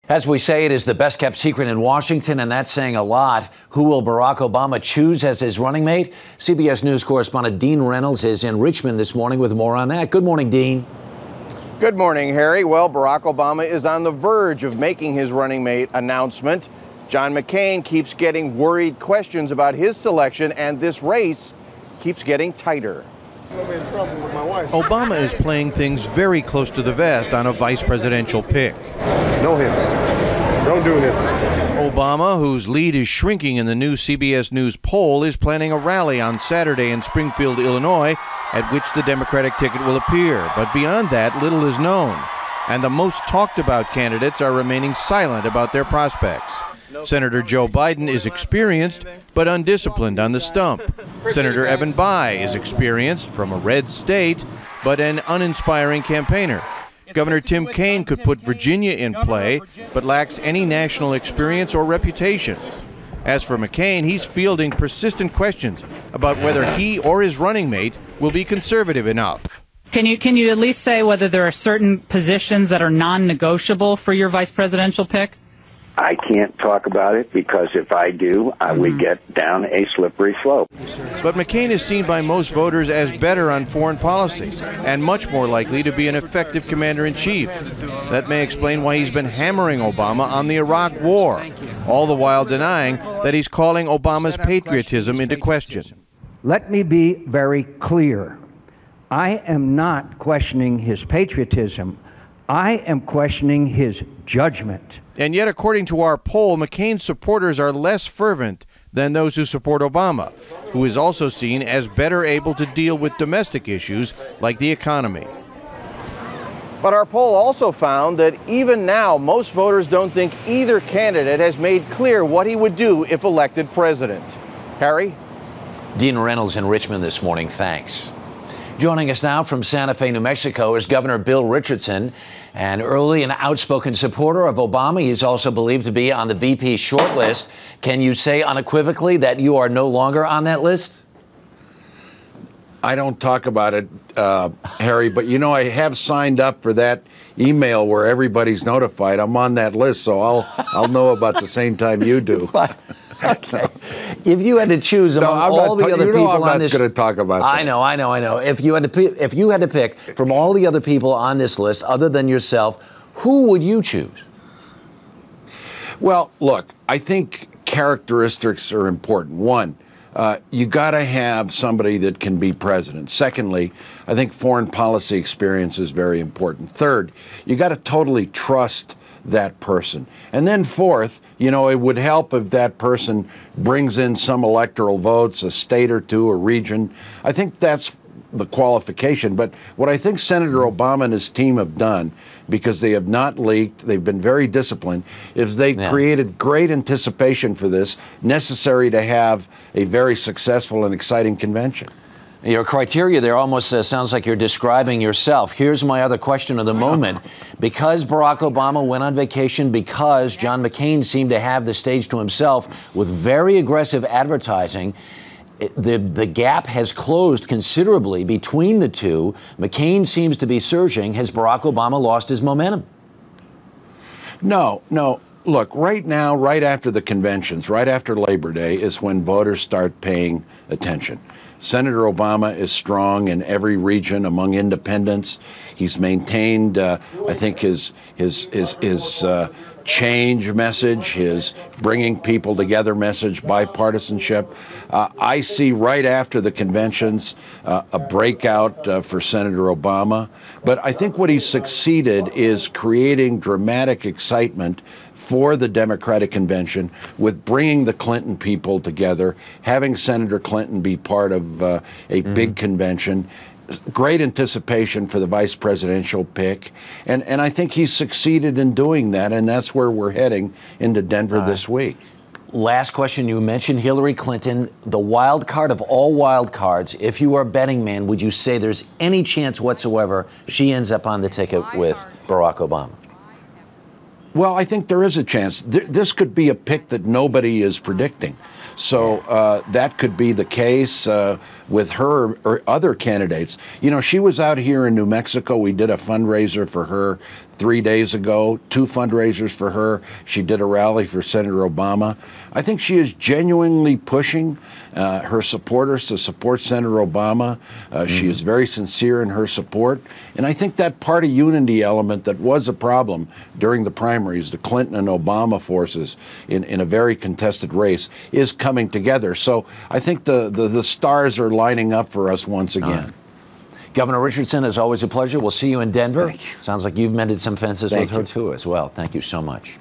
As we say, it is the best kept secret in Washington, and that's saying a lot. Who will Barack Obama choose as his running mate? CBS News correspondent Dean Reynolds is in Richmond this morning with more on that. Good morning, Dean. Good morning, Harry. Well, Barack Obama is on the verge of making his running mate announcement. John McCain keeps getting worried questions about his selection, and this race keeps getting tighter. I'm in trouble with my wife. Obama is playing things very close to the vest on a vice presidential pick. No hits. Don't do hits. Obama, whose lead is shrinking in the new CBS News poll, is planning a rally on Saturday in Springfield, Illinois, at which the Democratic ticket will appear. But beyond that, little is known. And the most talked about candidates are remaining silent about their prospects. Senator Joe Biden is experienced but undisciplined on the stump. Senator Evan Bayh is experienced from a red state but an uninspiring campaigner. Governor Tim Kaine could put Virginia in play but lacks any national experience or reputation. As for McCain, he's fielding persistent questions about whether he or his running mate will be conservative enough. Can you at least say whether there are certain positions that are non-negotiable for your vice presidential pick? I can't talk about it because if I do, I would get down a slippery slope. But McCain is seen by most voters as better on foreign policy and much more likely to be an effective commander-in-chief. That may explain why he's been hammering Obama on the Iraq War, all the while denying that he's calling Obama's patriotism into question. Let me be very clear. I am not questioning his patriotism. I am questioning his judgment. And yet, according to our poll, McCain's supporters are less fervent than those who support Obama, who is also seen as better able to deal with domestic issues like the economy. But our poll also found that even now, most voters don't think either candidate has made clear what he would do if elected president. Harry? Dean Reynolds in Richmond this morning. Thanks. Joining us now from Santa Fe, New Mexico, is Governor Bill Richardson, an early and outspoken supporter of Obama. He's also believed to be on the VP shortlist. Can you say unequivocally that you are no longer on that list? I don't talk about it, Harry, but you know, I have signed up for that email where everybody's notified. I'm on that list, so I'll know about the same time you do. Okay. If you had to choose among all the other people on this, I'm not going to talk about that. I know. If you had to pick from all the other people on this list, other than yourself, who would you choose? Well, look, I think characteristics are important. One, you got to have somebody that can be president. Secondly, I think foreign policy experience is very important. Third, you got to totally trust that person. And then fourth, you know, it would help if that person brings in some electoral votes, a state or two, a region. I think that's the qualification. But what I think Senator Obama and his team have done, because they have not leaked, they've been very disciplined, is they created great anticipation for this, necessary to have a very successful and exciting convention. Your criteria there almost sounds like you're describing yourself. Here's my other question of the moment. Because Barack Obama went on vacation, because John McCain seemed to have the stage to himself with very aggressive advertising, the gap has closed considerably between the two. McCain seems to be surging. Has Barack Obama lost his momentum? No. Look, right now, right after the conventions, right after Labor Day, is when voters start paying attention. Senator Obama is strong in every region among independents. He's maintained, I think, his change message, his bringing people together message, bipartisanship. I see right after the conventions a breakout for Senator Obama. But I think what he's succeeded is creating dramatic excitement for the Democratic convention with bringing the Clinton people together, having Senator Clinton be part of a big convention. Great anticipation for the vice presidential pick. And I think he's succeeded in doing that, and that's where we're heading into Denver this week. Last question. You mentioned Hillary Clinton, the wild card of all wild cards. If you are a betting man, would you say there's any chance whatsoever she ends up on the ticket with Barack Obama? Well, I think there is a chance. This could be a pick that nobody is predicting. So that could be the case with her or other candidates. You know, she was out here in New Mexico. We did a fundraiser for her 3 days ago, 2 fundraisers for her. She did a rally for Senator Obama. I think she is genuinely pushing her supporters to support Senator Obama. She is very sincere in her support. And I think that party unity element that was a problem during the primaries, the Clinton and Obama forces in a very contested race, is coming together. So I think the stars are lining up for us once again. Governor Richardson, as always, a pleasure. We'll see you in Denver. Thank you. Sounds like you've mended some fences Thank with her, you. too, as well. Thank you so much.